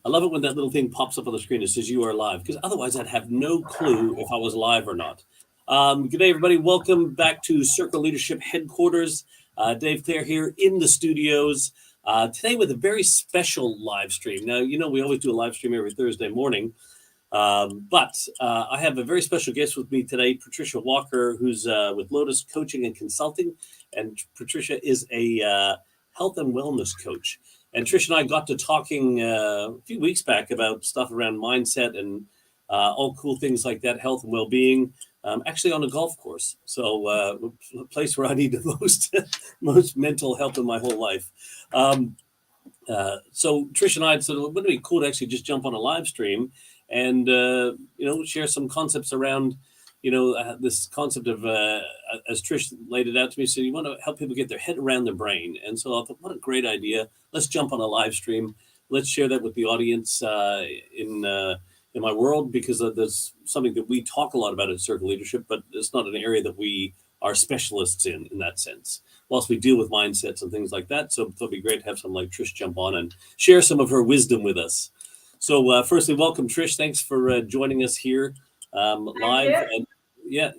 I love it when that little thing pops up on the screen that says you are live, because otherwise I'd have no clue if I was live or not. Good day, everybody. Welcome back to Circle Leadership Headquarters. Dave Clare here in the studios today with a very special live stream. Now, you know, we always do a live stream every Thursday morning, but I have a very special guest with me today, Tricia Walker, who's with Lotus Coaching and Consulting. And Tricia is a health and wellness coach. And Tricia and I got to talking a few weeks back about stuff around mindset and all cool things like that, health and well-being, actually on a golf course. So a place where I need the most mental health in my whole life. So Tricia and I said, well, wouldn't it be cool to actually just jump on a live stream and, share some concepts around, this concept of, as Trish laid it out to me, so you want to help people get their head around their brain. And so I thought, what a great idea. Let's jump on a live stream. Let's share that with the audience in my world, because there's something that we talk a lot about in Circle Leadership, but it's not an area that we are specialists in that sense, whilst we deal with mindsets and things like that. So it'll be great to have someone like Trish jump on and share some of her wisdom with us. So firstly, welcome, Trish. Thanks for joining us here live.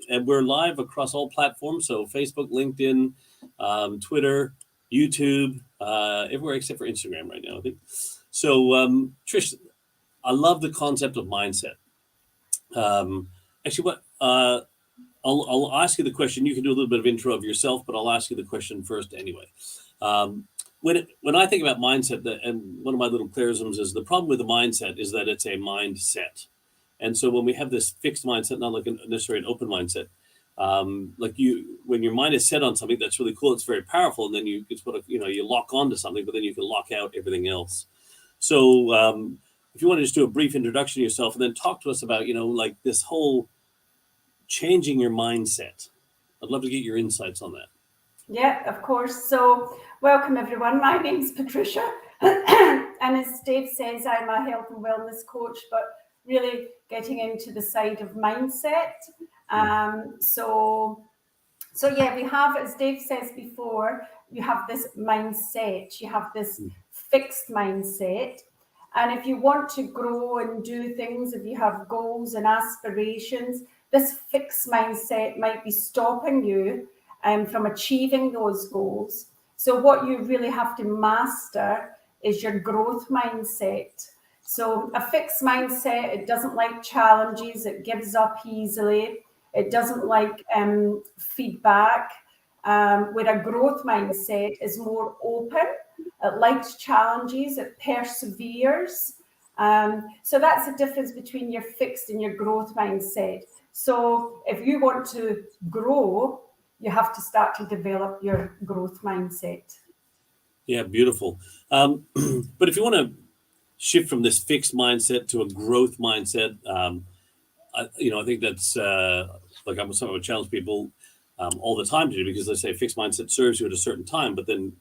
And we're live across all platforms. So Facebook, LinkedIn, Twitter, YouTube, everywhere except for Instagram right now, I think. So Trish, I love the concept of mindset. Actually, I'll ask you the question. You can do a little bit of intro of yourself, but I'll ask you the question first anyway. When I think about mindset, and one of my little clarisms is the problem with the mindset is that it's a mindset. And so when we have this fixed mindset, not like necessarily an open mindset, when your mind is set on something that's really cool, it's very powerful, and then you lock onto something, but then you can lock out everything else. So if you want to just do a brief introduction to yourself and then talk to us about, like this whole changing your mindset. I'd love to get your insights on that. Yeah, of course. So welcome, everyone. My name's Tricia. And as Dave says, I'm a health and wellness coach, but really getting into the side of mindset. So yeah, we have, as Dave says before, you have this mindset, you have this fixed mindset. And if you want to grow and do things, if you have goals and aspirations, this fixed mindset might be stopping you from achieving those goals. So what you really have to master is your growth mindset. So a fixed mindset, it doesn't like challenges, it gives up easily, it doesn't like feedback, where a growth mindset is more open, it likes challenges, it perseveres. So that's the difference between your fixed and your growth mindset. So if you want to grow, you have to start to develop your growth mindset. Yeah, beautiful. But if you want to shift from this fixed mindset to a growth mindset, I think that's like I'm something I would challenge people all the time to do, because they say fixed mindset serves you at a certain time, but then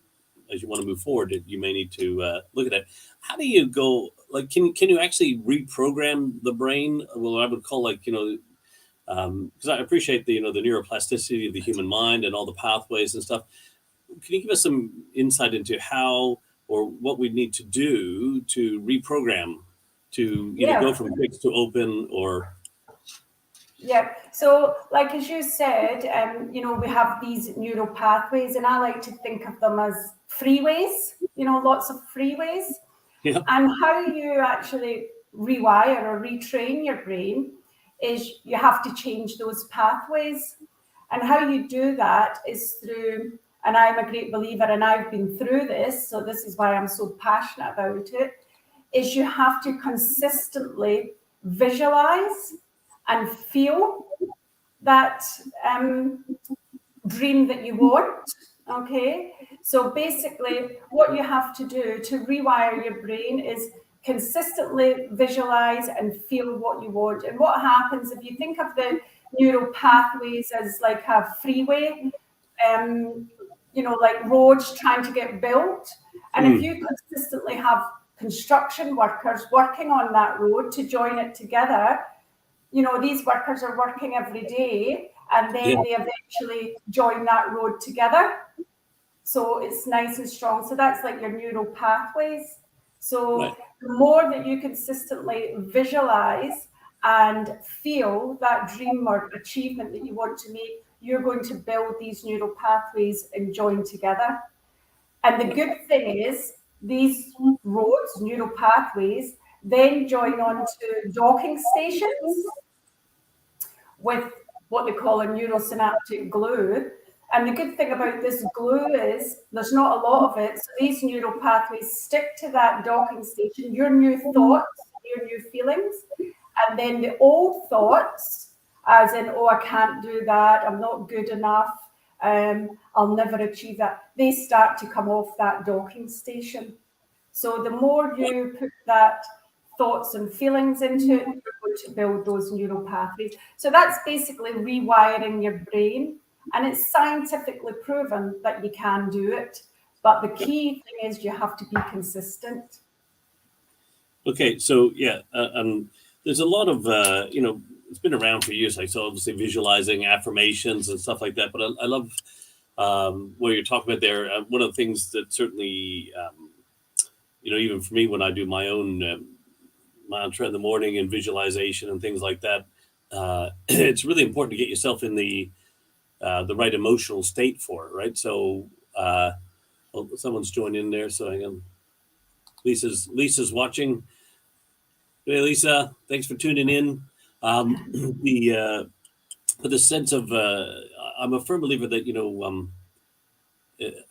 as you want to move forward, you may need to look at that. How do you go? Like, can you actually reprogram the brain? Well, I would call because I appreciate the neuroplasticity of the human mind and all the pathways and stuff. Can you give us some insight into how or what we need to do to reprogram to either go from fixed to open or? Yeah. So like, as you said, we have these neural pathways, and I like to think of them as freeways, lots of freeways. Yeah. And how you actually rewire or retrain your brain is you have to change those pathways. And how you do that is through, and I'm a great believer, and I've been through this, so this is why I'm so passionate about it, is you have to consistently visualize and feel that dream that you want. Okay, so basically what you have to do to rewire your brain is consistently visualize and feel what you want. And what happens if you think of the neural pathways as like a freeway, like roads trying to get built, and if you consistently have construction workers working on that road to join it together, these workers are working every day, and then they eventually join that road together. So it's nice and strong. So that's like your neural pathways. So the more that you consistently visualize and feel that dream or achievement that you want to make, you're going to build these neural pathways and join together. And the good thing is these roads, neural pathways, then join on to docking stations with what they call a neurosynaptic glue. And the good thing about this glue is there's not a lot of it. So these neural pathways stick to that docking station, your new thoughts, your new feelings, and then the old thoughts, as in, oh, I can't do that, I'm not good enough, I'll never achieve that, they start to come off that docking station. So the more you put that thoughts and feelings into it, you're going to build those neural pathways. So that's basically rewiring your brain. And it's scientifically proven that you can do it. But the key thing is you have to be consistent. Okay, so yeah, there's a lot of, it's been around for years. Like, so obviously visualizing affirmations and stuff like that. But I love what you're talking about there. One of the things that certainly, even for me, when I do my own mantra in the morning and visualization and things like that, it's really important to get yourself in the right emotional state for it, right? So someone's joined in there, so hang on. Lisa's watching. Hey, Lisa, thanks for tuning in. The sense of I'm a firm believer that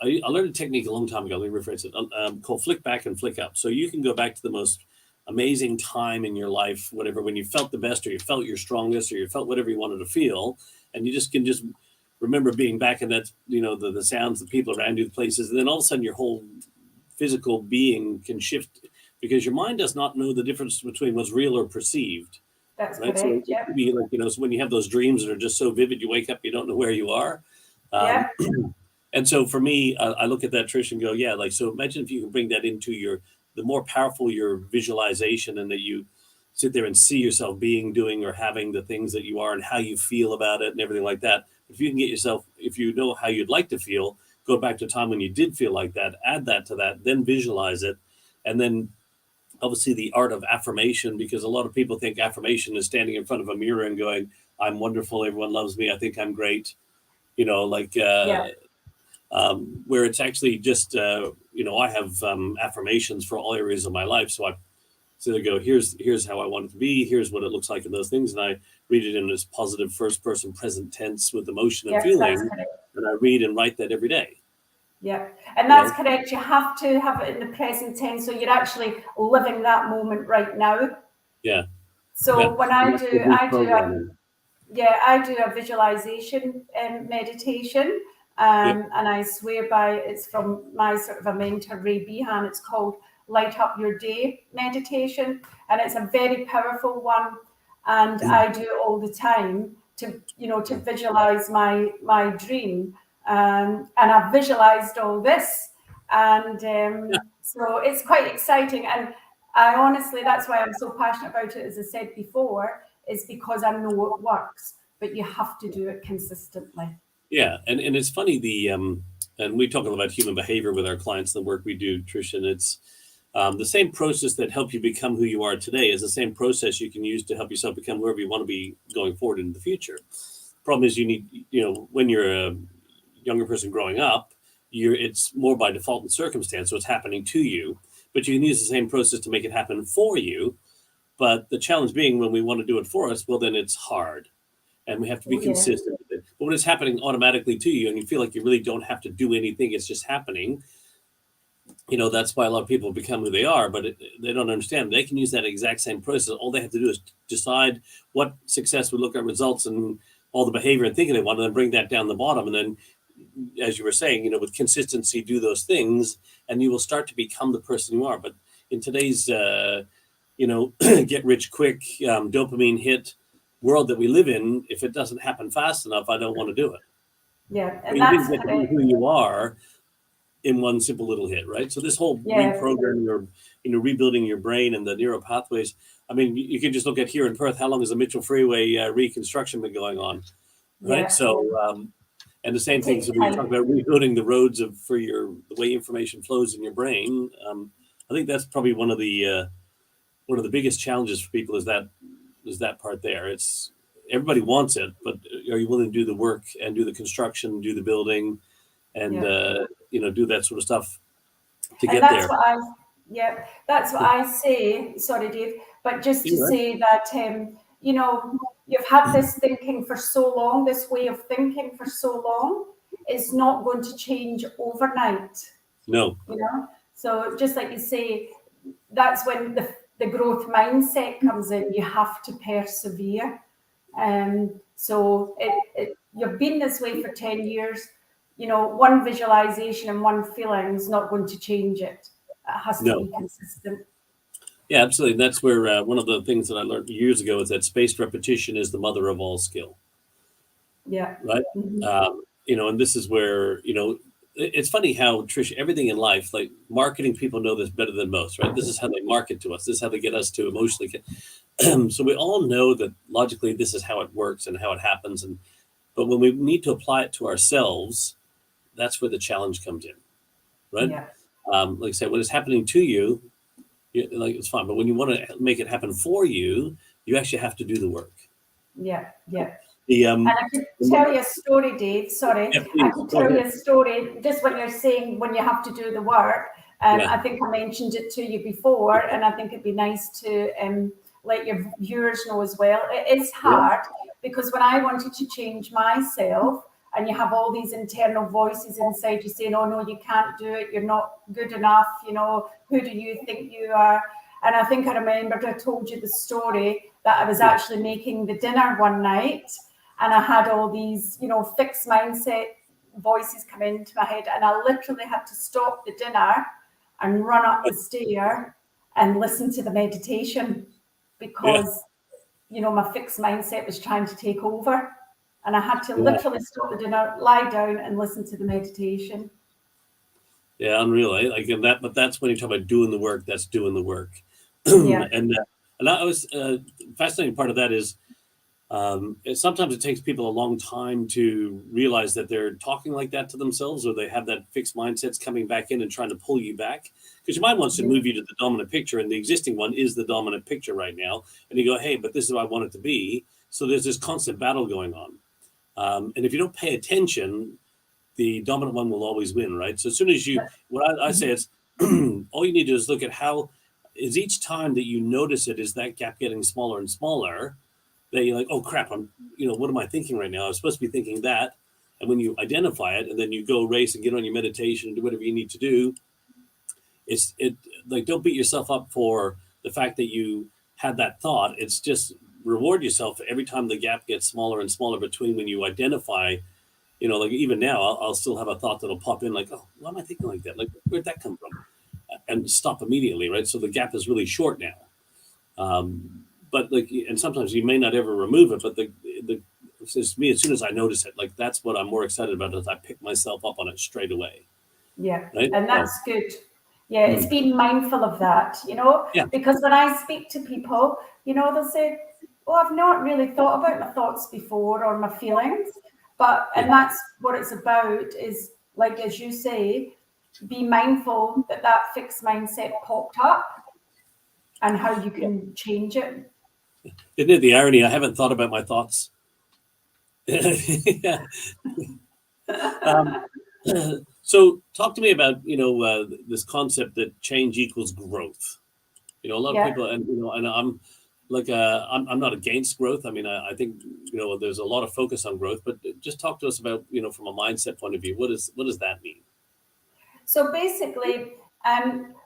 I learned a technique a long time ago. Let me rephrase it. Called flick back and flick up. So you can go back to the most amazing time in your life, whatever, when you felt the best, or you felt your strongest, or you felt whatever you wanted to feel, and you can just remember being back in that, the sounds, the people around you, the places, and then all of a sudden your whole physical being can shift, because your mind does not know the difference between what's real or perceived. That's right. correct. So it could be like, so when you have those dreams that are just so vivid, you wake up, you don't know where you are. And so for me, I look at that, Trish, and go, yeah, like, so imagine if you can bring that into the more powerful your visualization, and that you sit there and see yourself being, doing, or having the things that you are and how you feel about it and everything like that. If you can get yourself, if you know how you'd like to feel, go back to a time when you did feel like that, add that to that, then visualize it. And then obviously the art of affirmation, because a lot of people think affirmation is standing in front of a mirror and going, I'm wonderful, everyone loves me, I think I'm great, where it's actually just, I have affirmations for all areas of my life. So I go, here's how I want it to be, here's what it looks like in those things, and I read it in this positive first person present tense with emotion and feeling, and I read and write that every day. Yeah, and that's correct. You have to have it in the present tense, so you're actually living that moment right now. Yeah. So when I do a visualization meditation, and I swear by, it's from my sort of a mentor, Ray Behan. It's called Light Up Your Day meditation, and it's a very powerful one. And I do it all the time to visualize my dream. And I've visualized all this, and so it's quite exciting. And I honestly, that's why I'm so passionate about it, as I said before, is because I know it works, but you have to do it consistently. Yeah, and it's funny, and we talk about human behavior with our clients, the work we do, Tricia, and it's the same process that helped you become who you are today is the same process you can use to help yourself become whoever you want to be going forward in the future. Problem is, you need, when you're a younger person growing up, it's more by default and circumstance, so it's happening to you, but you can use the same process to make it happen for you. But the challenge being, when we want to do it for us, well, then it's hard, and we have to be consistent with it. But when it's happening automatically to you and you feel like you really don't have to do anything, it's just happening, that's why a lot of people become who they are, but they don't understand. They can use that exact same process. All they have to do is decide what success would look at, results, and all the behavior and thinking they want, and then bring that down the bottom. And then, as you were saying, with consistency, do those things, and you will start to become the person you are. But in today's, get rich quick, dopamine hit world that we live in, if it doesn't happen fast enough, I don't want to do it. Yeah, and that's get to be who you are in one simple little hit, right? So this whole reprogramming or rebuilding your brain and the neural pathways. I mean, you can just look at here in Perth. How long has the Mitchell Freeway reconstruction been going on, right? So, and the same thing. So we talk about rebuilding the roads for the way information flows in your brain. I think that's probably one of the biggest challenges for people is that part there. It's everybody wants it, but are you willing to do the work and do the construction, do the building, and do that sort of stuff to get there? That's what I say. Sorry, Dave, but just to You're right. say that you've had this thinking for so long, this way of thinking for so long, it's not going to change overnight. No. So just like you say, that's when the growth mindset comes in. You have to persevere. So you've been this way for 10 years. One visualization and one feeling is not going to change it. It has to be consistent. Yeah, absolutely. That's where one of the things that I learned years ago is that spaced repetition is the mother of all skill. Yeah. Right. Mm-hmm. And this is where, it's funny how, Tricia, everything in life, like marketing people know this better than most, right? This is how they market to us. This is how they get us to emotionally. So we all know that logically this is how it works and how it happens. But when we need to apply it to ourselves, that's where the challenge comes in, right? Yeah. Like I said, when it's happening to you, like it's fine. But when you want to make it happen for you, you actually have to do the work. Yeah. And I could tell you a story, Dave. Sorry. Yeah, please, I could tell you a story just when you're saying when you have to do the work. I think I mentioned it to you before, and I think it'd be nice to let your viewers know as well. It is hard because when I wanted to change myself, and you have all these internal voices inside you saying, "Oh no, you can't do it. You're not good enough. Who do you think you are?" And I think I remembered I told you the story that I was actually making the dinner one night, and I had all these, fixed mindset voices come into my head, and I literally had to stop the dinner and run up the stair and listen to the meditation because, my fixed mindset was trying to take over. And I had to literally stop the dinner, lie down, and listen to the meditation. Yeah, unreal. But that's when you talk about doing the work. That's doing the work. Yeah. And I was fascinating part of that is sometimes it takes people a long time to realize that they're talking like that to themselves, or they have that fixed mindsets coming back in and trying to pull you back. Because your mind wants to move you to the dominant picture, and the existing one is the dominant picture right now. And you go, hey, but this is what I want it to be. So there's this constant battle going on. And if you don't pay attention, the dominant one will always win, right? So as soon as what I say is, all you need to do is look at how is each time that you notice it, is that gap getting smaller and smaller, that you're like, oh crap, what am I thinking right now? I was supposed to be thinking that. And when you identify it and then you go race and get on your meditation and do whatever you need to do, don't beat yourself up for the fact that you had that thought. It's just reward yourself every time the gap gets smaller and smaller between when you identify, like even now, I'll still have a thought that'll pop in like, oh, why am I thinking like that? Like, where'd that come from? And stop immediately, right? So the gap is really short now. But and sometimes you may not ever remove it, but it's me, as soon as I notice it, like that's what I'm more excited about, is I pick myself up on it straight away. Yeah, right? and that's good. Yeah, it's being mindful of that, because when I speak to people, they'll say, oh, I've not really thought about my thoughts before or my feelings, and that's what it's about, is like, as you say, be mindful that fixed mindset popped up and how you can change it. Isn't it the irony? I haven't thought about my thoughts. So talk to me about, this concept that change equals growth. A lot of people, and I'm like, I'm not against growth. I mean, I think, there's a lot of focus on growth, but just talk to us about, from a mindset point of view, what does that mean? So basically,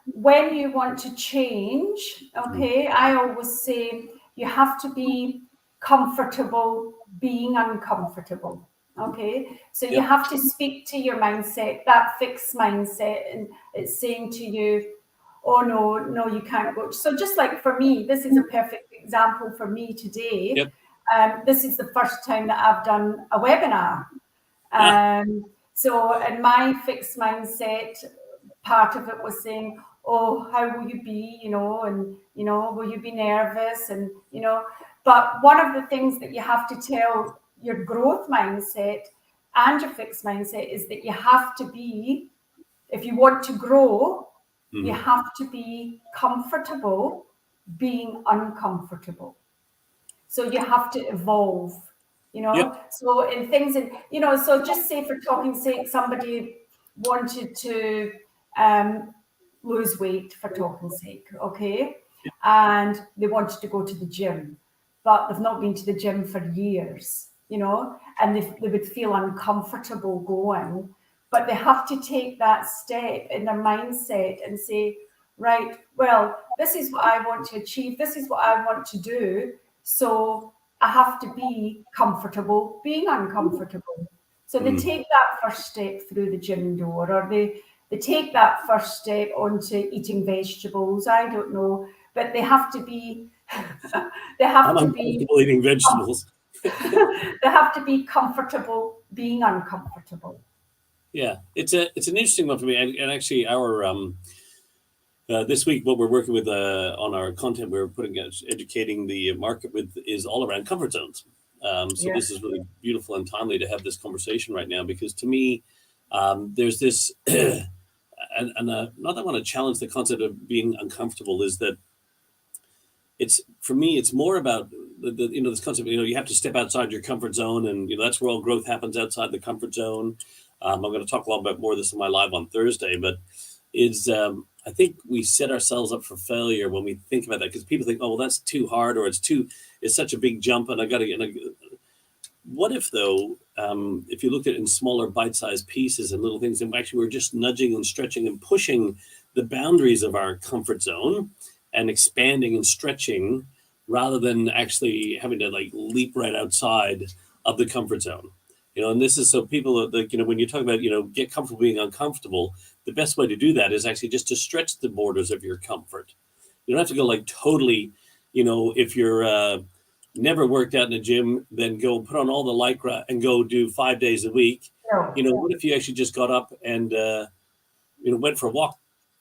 when you want to change, I always say you have to be comfortable being uncomfortable. Okay, so you have to speak to your mindset, that fixed mindset, and it's saying to you, oh no, you can't go. So just like for me, this is a perfect example for me today. This is the first time that I've done a webinar. So, and my fixed mindset, part of it was saying, oh, how will you be, and, will you be nervous? And, but one of the things that you have to tell your growth mindset and your fixed mindset is that you have to be, if you want to grow, You have to be comfortable being uncomfortable. So you have to evolve, you know. Yep. So in things, you know, so just say for talking sake, somebody wanted to lose weight for talking sake, okay? And they wanted to go to the gym, but they've not been to the gym for years, you know, and they would feel uncomfortable going, but they have to take that step in their mindset and say, right, well, this is what I want to achieve, this is what I want to do, so I have to be comfortable being uncomfortable. So they take that first step through the gym door, or they take that first step onto eating vegetables. I don't know, but they have to be they have I'm to be uncomfortable eating vegetables. they have to be comfortable being uncomfortable. Yeah, it's an interesting one for me, and actually our this week what we're working with on our content we're putting out, educating the market with, is all around comfort zones. So this is really beautiful and timely to have this conversation right now, because to me, there's this, and not that I want to challenge the concept of being uncomfortable, is that it's, for me, it's more about the you know, this concept, you know, you have to step outside your comfort zone, and you know, that's where all growth happens, outside the comfort zone. I'm going to talk a lot about more of this in my live on Thursday, but it's I think we set ourselves up for failure when we think about that, because people think, oh well, that's too hard, or it's such a big jump, and I got to. What if though, if you looked at it in smaller bite-sized pieces and little things, and actually we're just nudging and stretching and pushing the boundaries of our comfort zone and expanding and stretching, rather than actually having to like leap right outside of the comfort zone. You know, and this is so people are like, you know, when you talk about, you know, get comfortable being uncomfortable, the best way to do that is actually just to stretch the borders of your comfort. You don't have to go like totally, you know, if you're never worked out in a gym, then go put on all the Lycra and go do 5 days a week. No. You know, what if you actually just got up and, you know, went for a walk?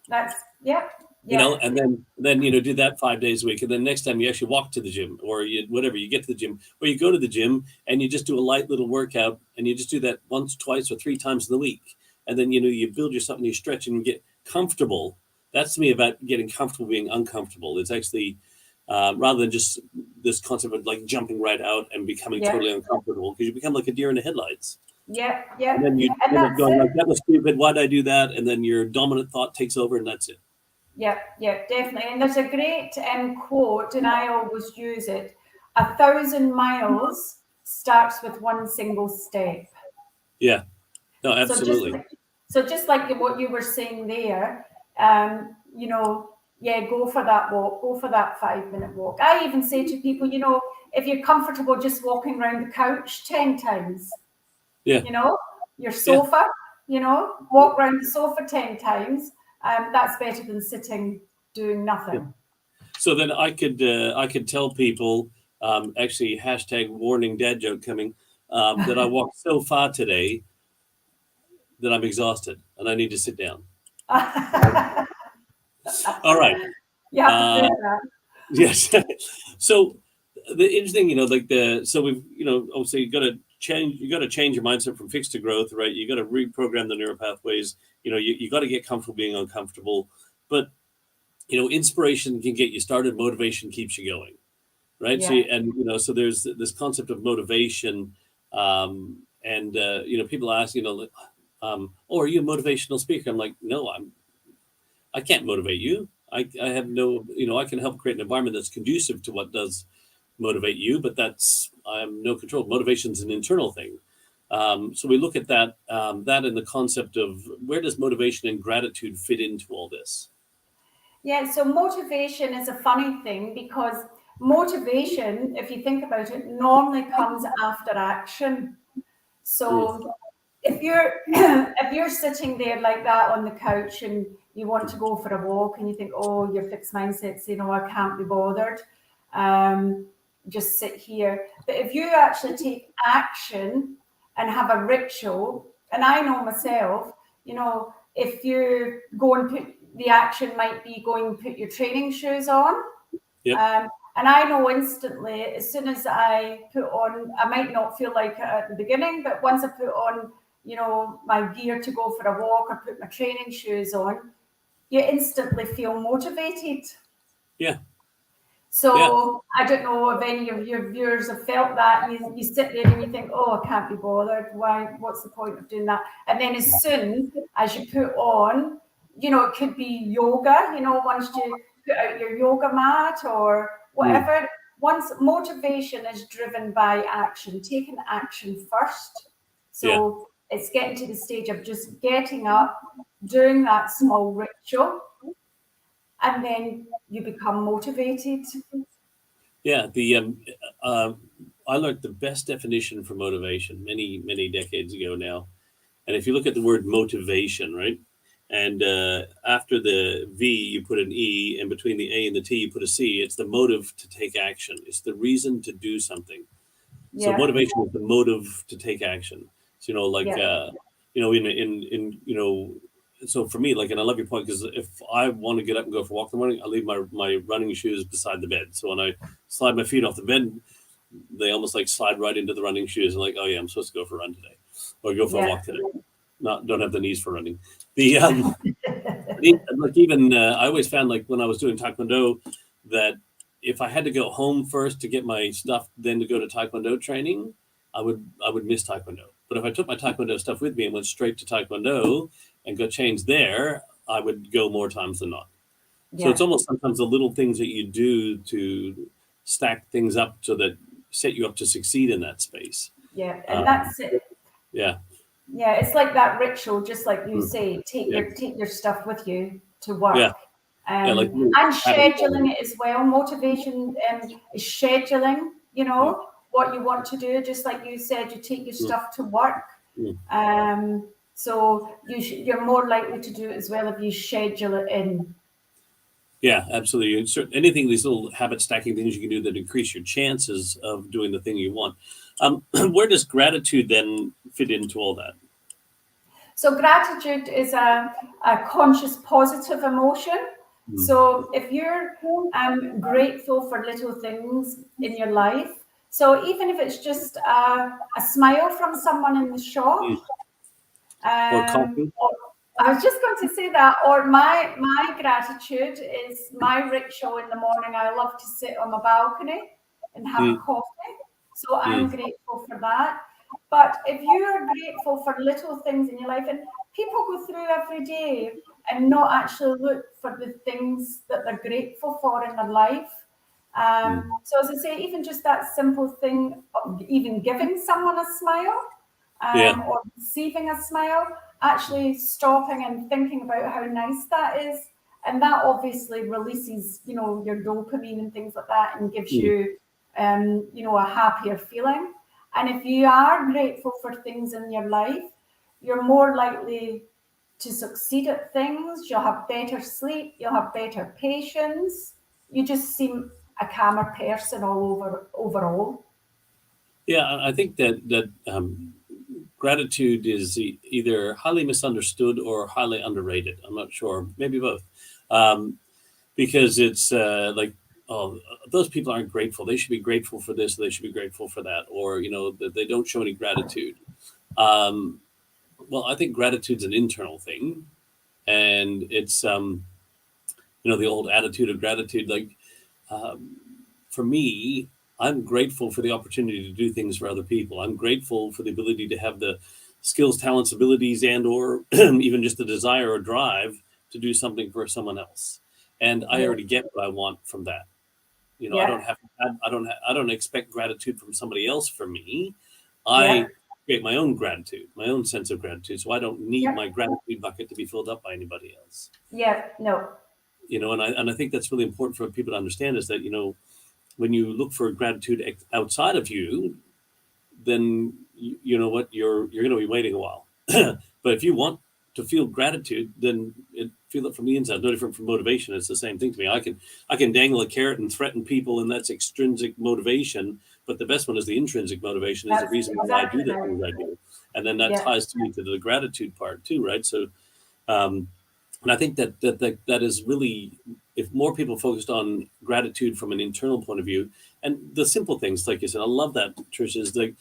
That's, yeah. You know, and then you know, do that 5 days a week, and then next time you actually walk to the gym, or you whatever, you get to the gym, or you go to the gym and you just do a light little workout, and you just do that once, twice, or 3 times in the week, and then you know, you build yourself and you stretch and you get comfortable. That's to me about getting comfortable being uncomfortable. It's actually rather than just this concept of like jumping right out and becoming totally uncomfortable, because you become like a deer in the headlights. Yeah. And then you end up going like, that was stupid, why'd I do that? And then your dominant thought takes over, and that's it. Yeah, definitely. And there's a great quote, and I always use it: 1,000 miles starts with one single step. Yeah, no, absolutely. So just like what you were saying there, you know, go for that walk, go for that 5-minute walk. I even say to people, you know, if you're comfortable just walking around the couch 10 times, you know, your sofa, you know, walk around the sofa 10 times. That's better than sitting doing nothing. So then I could tell people, actually hashtag warning dad joke coming, that I walked so far today that I'm exhausted and I need to sit down. All right. You have to do that. Yes. So the interesting, you know, like so we've, you know, obviously you got to change your mindset from fixed to growth, right? You got to reprogram the neural pathways. You know, you got to get comfortable being uncomfortable, but you know, inspiration can get you started. Motivation keeps you going, right? Yeah. So, and you know, so there's this concept of motivation, and you know, people ask, you know, oh, are you a motivational speaker? I'm like, no, I can't motivate you. I have no, you know, I can help create an environment that's conducive to what does motivate you, but I have no control. Motivation's an internal thing. So we look at that in the concept of where does motivation and gratitude fit into all this? Yeah, so motivation is a funny thing, because motivation, if you think about it, normally comes after action. So if you're sitting there like that on the couch and you want to go for a walk and you think, oh, your fixed mindset saying, oh, I can't be bothered, just sit here. But if you actually take action and have a ritual, and I know myself, you know, if you go and put the action might be going and put your training shoes on. Yep. And I know instantly, as soon as I put on, I might not feel like it at the beginning, but once I put on, you know, my gear to go for a walk or put my training shoes on, you instantly feel motivated. Yeah. So I don't know if any of your viewers have felt that. You sit there and you think, oh, I can't be bothered. Why? What's the point of doing that? And then as soon as you put on, it could be yoga, once you put out your yoga mat or whatever. Once motivation is driven by action, taking action first. So it's getting to the stage of just getting up, doing that small ritual, and then you become motivated. Yeah, I learned the best definition for motivation many decades ago now. And if you look at the word motivation, right, and after the V you put an E, and between the A and the T you put a C. It's the motive to take action. It's the reason to do something. So motivation is the motive to take action. So so for me, and I love your point, because if I want to get up and go for a walk in the morning, I leave my running shoes beside the bed. So when I slide my feet off the bed, they almost slide right into the running shoes, and oh yeah, I'm supposed to go for a run today, or go for a walk today. Don't have the knees for running. The I always found when I was doing Taekwondo that if I had to go home first to get my stuff, then to go to Taekwondo training, I would miss Taekwondo. But if I took my Taekwondo stuff with me and went straight to Taekwondo and got changed there, I would go more times than not. So it's almost sometimes the little things that you do to stack things up so that set you up to succeed in that space. Yeah, and that's it. Yeah. Yeah, it's like that ritual, just like you say, take your stuff with you to work. Yeah. And scheduling it as well. Motivation is scheduling, what you want to do. Just like you said, you take your stuff to work. So you're more likely to do it as well if you schedule it in. Yeah, absolutely. Anything, these little habit stacking things you can do that increase your chances of doing the thing you want. Where does gratitude then fit into all that? So gratitude is a conscious positive emotion. So if you're grateful for little things in your life, so even if it's just a smile from someone in the shop, or coffee. I was just going to say that, or my gratitude is my ritual in the morning. I love to sit on my balcony and have a coffee. So I'm grateful for that. But if you are grateful for little things in your life, and people go through every day and not actually look for the things that they're grateful for in their life. So as I say, even just that simple thing of even giving someone a smile or receiving a smile, actually stopping and thinking about how nice that is. And that obviously releases, your dopamine and things like that, and gives you, a happier feeling. And if you are grateful for things in your life, you're more likely to succeed at things. You'll have better sleep. You'll have better patience. You just seem a calmer person overall. Yeah, I think that gratitude is either highly misunderstood or highly underrated. I'm not sure, maybe both, because it's those people aren't grateful. They should be grateful for this. They should be grateful for that, or that they don't show any gratitude. Well, I think gratitude's an internal thing, and it's the old attitude of gratitude. For me, I'm grateful for the opportunity to do things for other people. I'm grateful for the ability to have the skills, talents, abilities, and or even just the desire or drive to do something for someone else. And I already get what I want from that. I don't expect gratitude from somebody else for me. I create my own gratitude, my own sense of gratitude. So I don't need my gratitude bucket to be filled up by anybody else. Yeah, no. And I think that's really important for people to understand, is that, when you look for gratitude outside of you, then you know what, you're going to be waiting a while. But if you want to feel gratitude, then feel it from the inside. No different from motivation. It's the same thing to me. I can dangle a carrot and threaten people, and that's extrinsic motivation. But the best one is the intrinsic motivation. Is the reason why I do the things I do, and then that ties to me to the gratitude part too, right? So, and I think that is really, if more people focused on gratitude from an internal point of view, and the simple things, like you said, I love that, Tricia, is it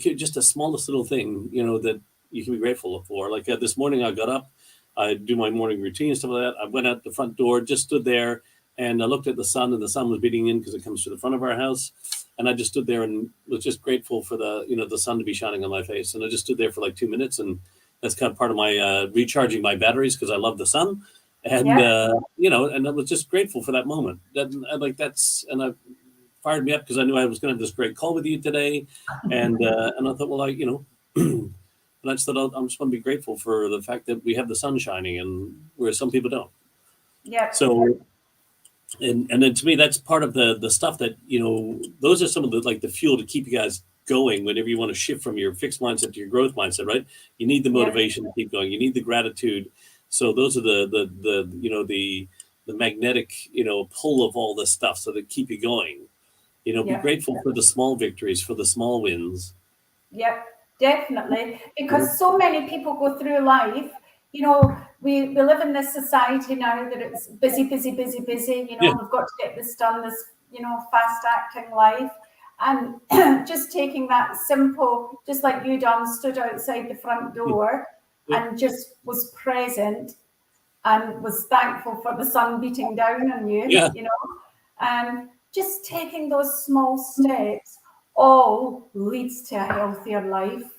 could just the smallest little thing, that you can be grateful for. Like this morning, I got up, I do my morning routine and stuff like that. I went out the front door, just stood there, and I looked at the sun, and the sun was beating in because it comes to the front of our house. And I just stood there and was just grateful for the sun to be shining on my face. And I just stood there for like 2 minutes, and that's kind of part of my recharging my batteries because I love the sun. And and I was just grateful for that moment. And I fired me up because I knew I was going to have this great call with you today, and I thought, well, and I just thought I'm just going to be grateful for the fact that we have the sun shining, and where some people don't. Yeah. So, and then to me, that's part of the stuff that those are some of the fuel to keep you guys going whenever you want to shift from your fixed mindset to your growth mindset, right? You need the motivation to keep going. You need the gratitude. So those are the magnetic pull of all this stuff, so that keep you going. Be grateful for the small victories, for the small wins. Yep, definitely. Because so many people go through life, we live in this society now that it's busy, busy, busy, busy. We've got to get this done, this, fast acting life. And just taking that simple, just like you done, stood outside the front door and just was present and was thankful for the sun beating down on you, and just taking those small steps all leads to a healthier life.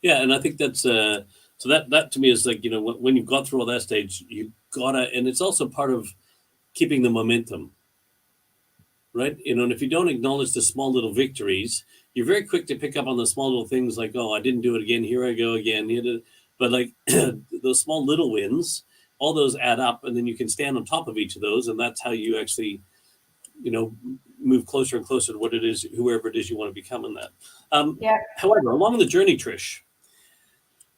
Yeah, and I think that's so that to me is like, when you've got through all that stage, you gotta, and it's also part of keeping the momentum, right? And if you don't acknowledge the small little victories, you're very quick to pick up on the small little things like, oh, I didn't do it again, here I go again. But like those small little wins, all those add up, and then you can stand on top of each of those, and that's how you actually move closer and closer to what it is, whoever it is you want to become in that. However, along the journey, Trish,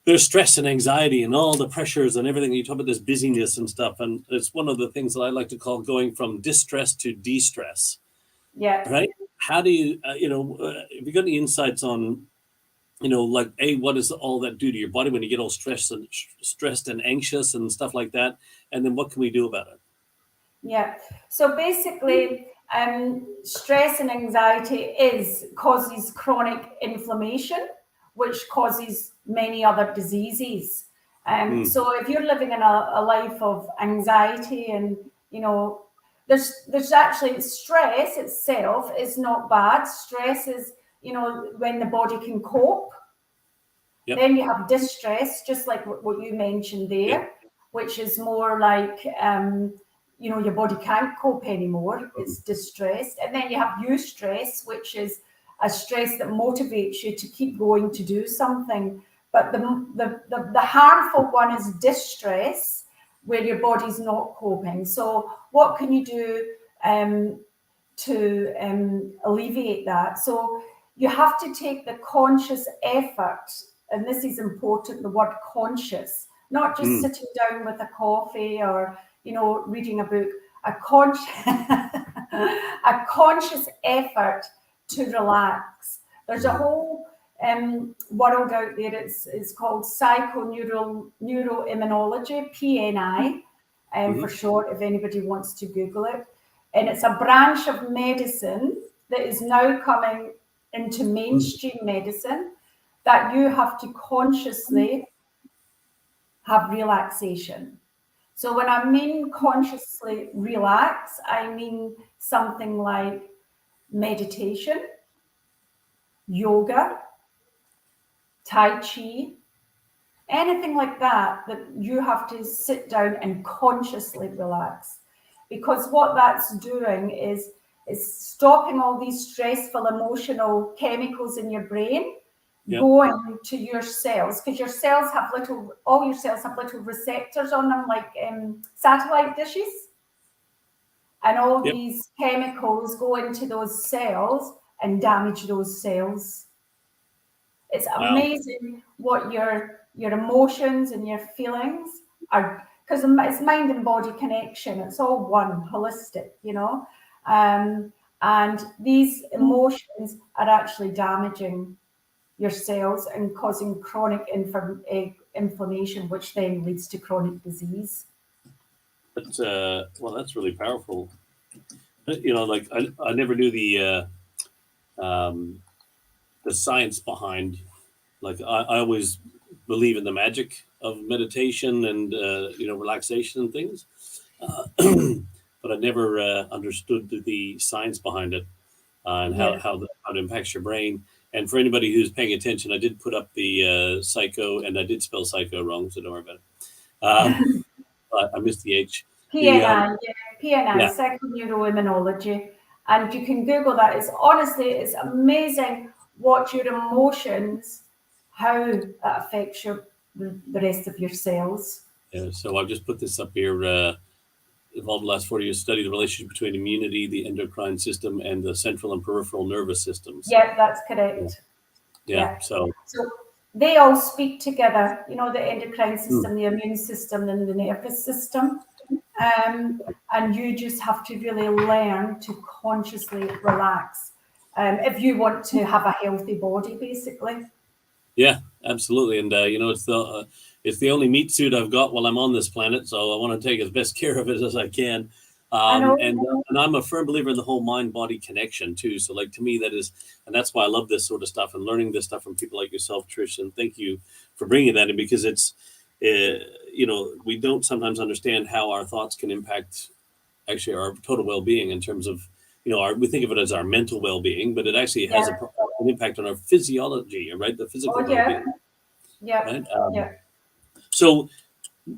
there's stress and anxiety and all the pressures and everything. You talk about this busyness and stuff, and it's one of the things that I like to call going from distress to de-stress. Yeah. Right? How do you, if you got any insights on, what does all that do to your body when you get all stressed and anxious and stuff like that? And then what can we do about it? Yeah. So basically, stress and anxiety causes chronic inflammation, which causes many other diseases. So if you're living in a life of anxiety and, there's actually stress itself is not bad. Stress is, when the body can cope. Yep. Then you have distress, just like what you mentioned there, which is more like, your body can't cope anymore. It's distressed. And then you have eustress, which is a stress that motivates you to keep going to do something. But the harmful one is distress, where your body's not coping. So what can you do to alleviate that? So you have to take the conscious effort, and this is important, the word conscious, not just sitting down with a coffee or, reading a book, a conscious effort to relax. There's a whole world out there. It's called neuroimmunology, PNI, for short, if anybody wants to Google it. And it's a branch of medicine that is now coming into mainstream medicine, that you have to consciously have relaxation. So when I mean consciously relax, I mean something like meditation, yoga, Tai Chi, anything like that you have to sit down and consciously relax. Because what that's doing is stopping all these stressful emotional chemicals in your brain going to your cells, because all your cells have little receptors on them, like satellite dishes. And all these chemicals go into those cells and damage those cells. It's amazing what your emotions and your feelings are, because it's mind and body connection. It's all one, holistic, and these emotions are actually damaging your cells and causing chronic inflammation, which then leads to chronic disease. That's that's really powerful. Like I never knew the science behind. Like I always, believe in the magic of meditation and relaxation and things, but I never understood the science behind it and how it impacts your brain. And for anybody who's paying attention, I did put up the psycho, and I did spell psycho wrong, so don't worry about it. I missed the H. PNI, PNI, Yeah. psychoneuroimmunology. And you can Google that. It's amazing what your emotions, how that affects the rest of your cells. Yeah, so I've just put this up here. Involved the last 40 years, study the relationship between immunity, the endocrine system, and the central and peripheral nervous systems. Yeah, that's correct. Yeah. So they all speak together, the endocrine system, the immune system, and the nervous system. And you just have to really learn to consciously relax if you want to have a healthy body, basically. Yeah, absolutely. And it's the only meat suit I've got while I'm on this planet, so I want to take as best care of it as I can. And I'm a firm believer in the whole mind-body connection too. So, like, to me, and that's why I love this sort of stuff and learning this stuff from people like yourself, Trish. And thank you for bringing that in, because it's we don't sometimes understand how our thoughts can impact actually our total well-being in terms of we think of it as our mental well-being, but it actually has an impact on our physiology, right? The physical well-being. Yeah. Right? So,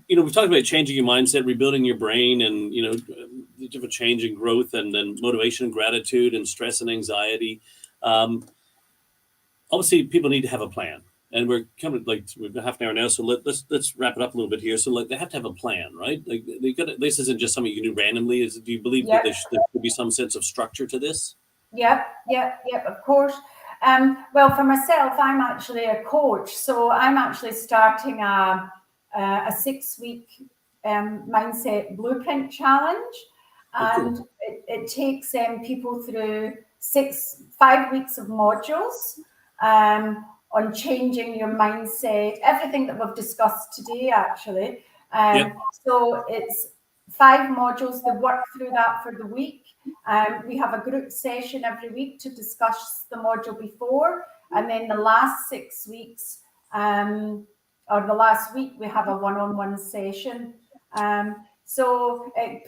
we've talked about changing your mindset, rebuilding your brain, and, the different change and growth, and then motivation and gratitude and stress and anxiety. Obviously, people need to have a plan. And we're coming, we've got half an hour now, so let's wrap it up a little bit here. So, they have to have a plan, right? This isn't just something you can do randomly. Do you believe that there should be some sense of structure to this? Yep, of course. Well, for myself, I'm actually a coach, so I'm actually starting a 6-week mindset blueprint challenge, and it takes people through 5 weeks of modules on changing your mindset, everything that we've discussed today, actually. So it's 5 modules. They work through that for the week. We have a group session every week to discuss the module before, and then the last 6 weeks, or the last week, we have a one-on-one session. So it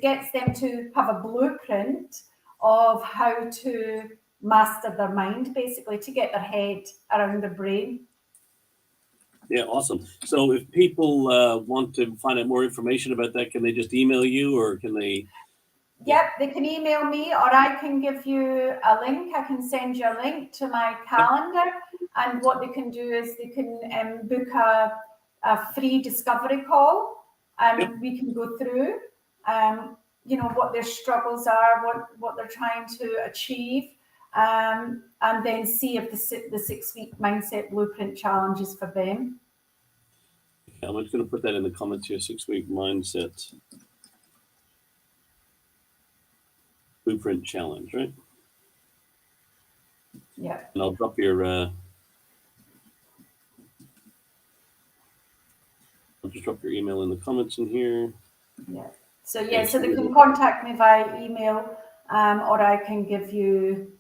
gets them to have a blueprint of how to master their mind, basically, to get their head around their brain. Yeah, awesome. So if people want to find out more information about that, can they just email you, or can they? Yep, they can email me, or I can give you a link. I can send you a link to my calendar. And what they can do is they can book a free discovery call, and we can go through, what their struggles are, what they're trying to achieve, and then see if the 6-week mindset blueprint challenge is for them. I'm just going to put that in the comments here. 6-week mindset blueprint challenge, right? Yeah. And I'll drop your I'll just drop your email in the comments in here. Yeah. So they can contact me via email, or I can give you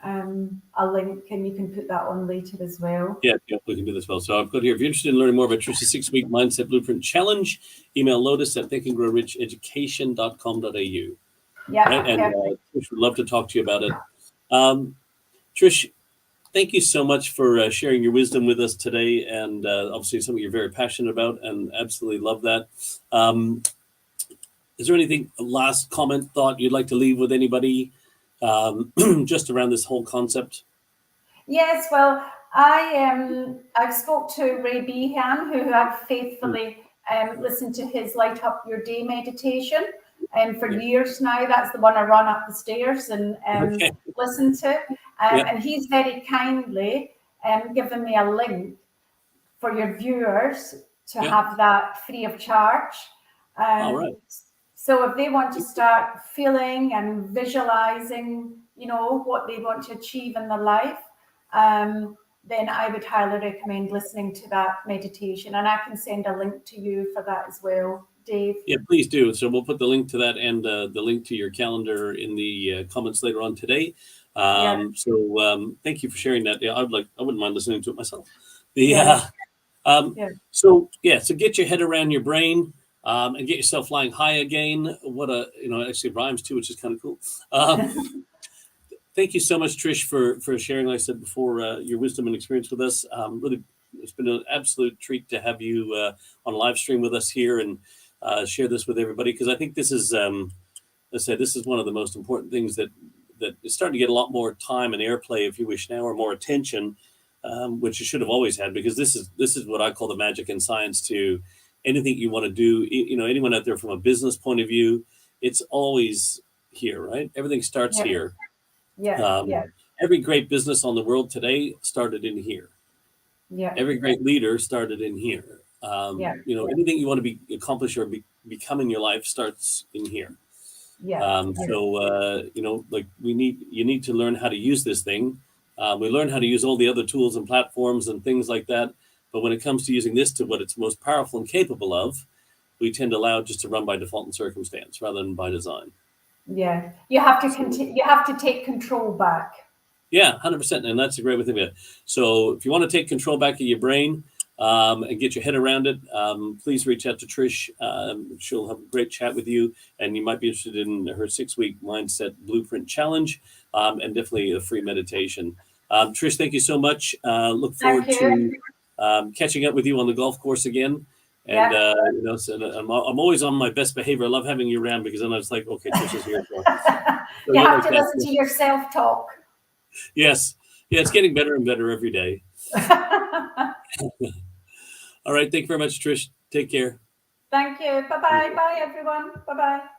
a link, and you can put that on later as well. Yeah, we can do this as well. So I've got here, if you're interested in learning more about Tricia's 6-week mindset blueprint challenge, email Lotus at thinkandgrowricheducation.com.au. Yeah. Right? And Trish would love to talk to you about it. Trish, thank you so much for sharing your wisdom with us today, and obviously something you're very passionate about, and absolutely love that. Is there anything, last comment, thought you'd like to leave with anybody just around this whole concept? Yes, well, I've spoke to Ray Behan, who I've faithfully listened to his Light Up Your Day meditation. For years now. That's the one I run up the stairs and listen to. And he's very kindly given me a link for your viewers to have that free of charge. All right. So if they want to start feeling and visualizing, what they want to achieve in their life, then I would highly recommend listening to that meditation. And I can send a link to you for that as well, Dave. Yeah, please do. So we'll put the link to that and the link to your calendar in the comments later on today. So thank you for sharing that. Yeah, I wouldn't mind listening to it myself. So get your head around your brain and get yourself flying high again. Actually rhymes too, which is kind of cool. Thank you so much, Trish, for sharing, like I said before, your wisdom and experience with us. Really, it's been an absolute treat to have you on a live stream with us here and share this with everybody, because I think this is, let's say, this is one of the most important things that is starting to get a lot more time and airplay, if you wish now, or more attention, which you should have always had, because this is what I call the magic in science to anything you want to do. Anyone out there from a business point of view, it's always here, right? Everything starts here. Every great business on the world today started in here. Every great leader started in here. Anything you want to accomplish or become in your life starts in here. You need to learn how to use this thing. We learn how to use all the other tools and platforms and things like that, but when it comes to using this to what it's most powerful and capable of, we tend to allow it just to run by default and circumstance rather than by design. You have to continue. You have to take control back. 100%, and that's a great way to think of it. So if you want to take control back of your brain and get your head around it, please reach out to Trish. She'll have a great chat with you, and you might be interested in her 6-week mindset blueprint challenge, and definitely a free meditation. Trish, thank you so much. Look forward to catching up with you on the golf course again. And I'm always on my best behavior. I love having you around, because then I was like, okay, Trish is here. So you have to listen to your self-talk. Yes. Yeah, it's getting better and better every day. All right. Thank you very much, Trish. Take care. Thank you. Bye-bye. Bye, everyone. Bye-bye.